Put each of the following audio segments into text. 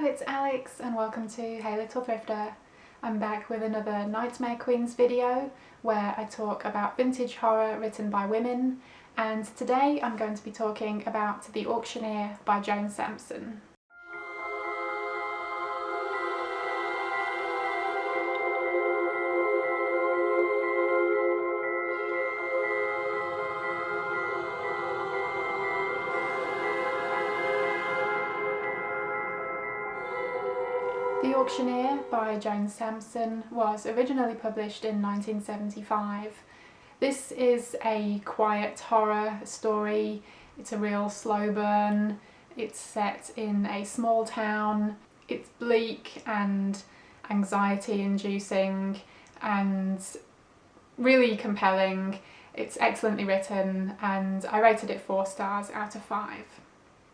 it's Alex and welcome to Hey Little Thrifter. I'm back with another Nightmare Queens video where I talk about vintage horror written by women, and today I'm going to be talking about The Auctioneer by Joan Samson. The Auctioneer by Joan Samson was originally published in 1975. This is a quiet horror story. It's a real slow burn. It's set in a small town. It's bleak and anxiety inducing and really compelling. It's excellently written and I rated it 4 stars out of 5.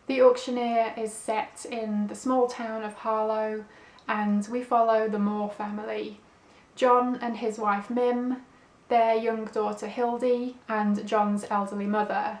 The Auctioneer is set in the small town of Harlow, and we follow the Moore family. John and his wife Mim, their young daughter Hildy, and John's elderly mother.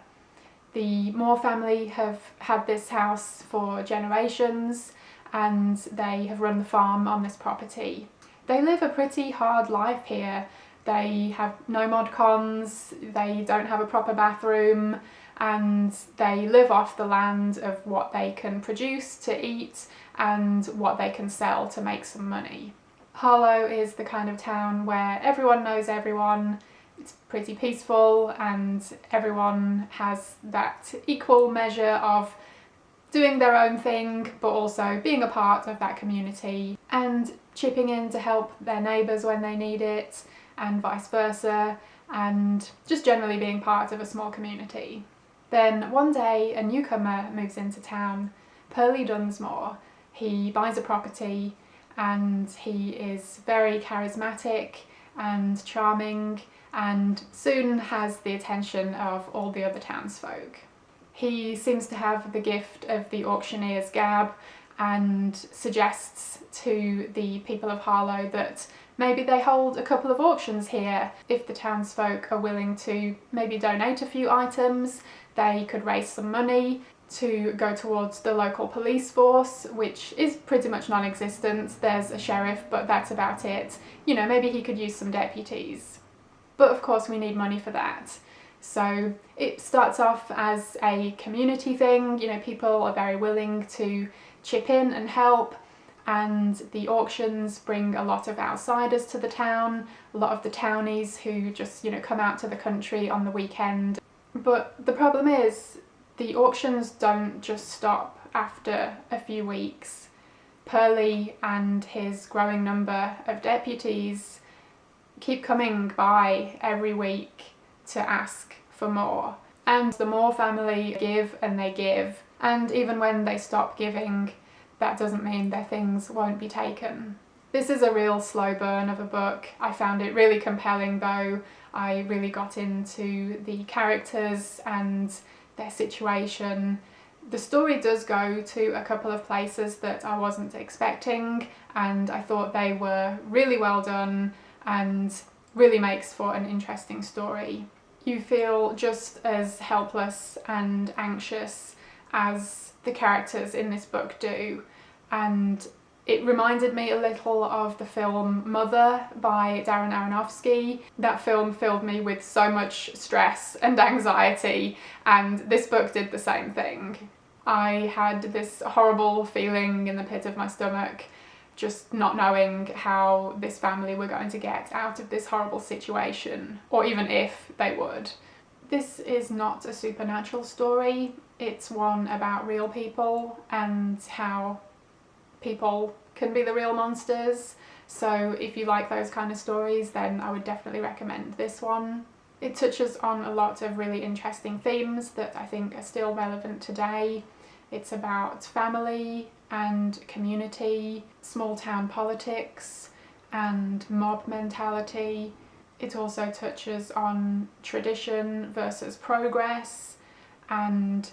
The Moore family have had this house for generations and they have run the farm on this property. They live a pretty hard life here. They have no mod cons, they don't have a proper bathroom, and they live off the land of what they can produce to eat and what they can sell to make some money. Harlow is the kind of town where everyone knows everyone. It's pretty peaceful and everyone has that equal measure of doing their own thing but also being a part of that community and chipping in to help their neighbours when they need it and vice versa, and just generally being part of a small community. Then one day a newcomer moves into town, Pearly Dunsmore. He buys a property and he is very charismatic and charming and soon has the attention of all the other townsfolk. He seems to have the gift of the auctioneer's gab and suggests to the people of Harlow that maybe they hold a couple of auctions here. If the townsfolk are willing to maybe donate a few items, they could raise some money to go towards the local police force, which is pretty much non-existent. There's a sheriff, but that's about it. You know, maybe he could use some deputies. But of course we need money for that. So it starts off as a community thing, you know, people are very willing to chip in and help, and the auctions bring a lot of outsiders to the town, a lot of the townies who just, you know, come out to the country on the weekend. But the problem is, the auctions don't just stop after a few weeks. Pearly and his growing number of deputies keep coming by every week to ask for more. And the Moore family give and they give, and even when they stop giving, that doesn't mean their things won't be taken. This is a real slow burn of a book. I found it really compelling though. I really got into the characters and their situation. The story does go to a couple of places that I wasn't expecting, and I thought they were really well done and really makes for an interesting story. You feel just as helpless and anxious as the characters in this book do, and it reminded me a little of the film Mother by Darren Aronofsky. That film filled me with so much stress and anxiety, and this book did the same thing. I had this horrible feeling in the pit of my stomach, just not knowing how this family were going to get out of this horrible situation, or even if they would. This is not a supernatural story, it's one about real people and how people can be the real monsters, so if you like those kind of stories then I would definitely recommend this one. It touches on a lot of really interesting themes that I think are still relevant today. It's about family and community, small town politics and mob mentality. It also touches on tradition versus progress and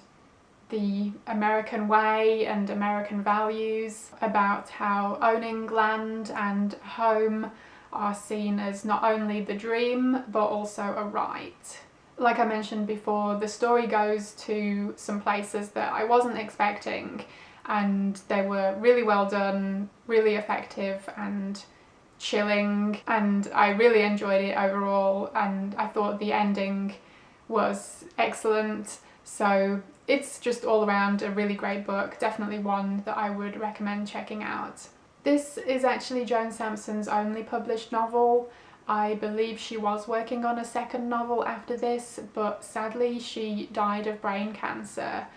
the American way and American values, about how owning land and home are seen as not only the dream but also a right. Like I mentioned before, the story goes to some places that I wasn't expecting, and they were really well done, really effective and chilling, and I really enjoyed it overall, and I thought the ending was excellent. So it's just all around a really great book, definitely one that I would recommend checking out. This is actually Joan Samson's only published novel. I believe she was working on a second novel after this, but sadly she died of brain cancer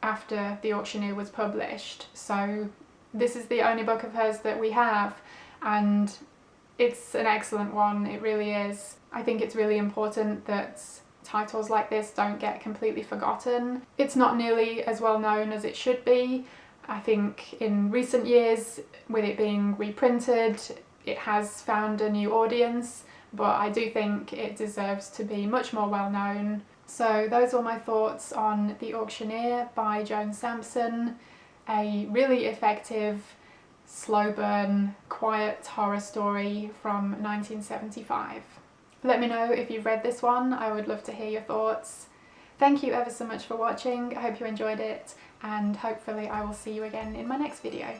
after The Auctioneer was published. So this is the only book of hers that we have, and it's an excellent one, it really is. I think it's really important that titles like this don't get completely forgotten. It's not nearly as well known as it should be. I think in recent years, with it being reprinted, it has found a new audience, but I do think it deserves to be much more well known. So those were my thoughts on The Auctioneer by Joan Samson, a really effective, slow burn, quiet horror story from 1975. Let me know if you've read this one, I would love to hear your thoughts. Thank you ever so much for watching, I hope you enjoyed it, and hopefully I will see you again in my next video.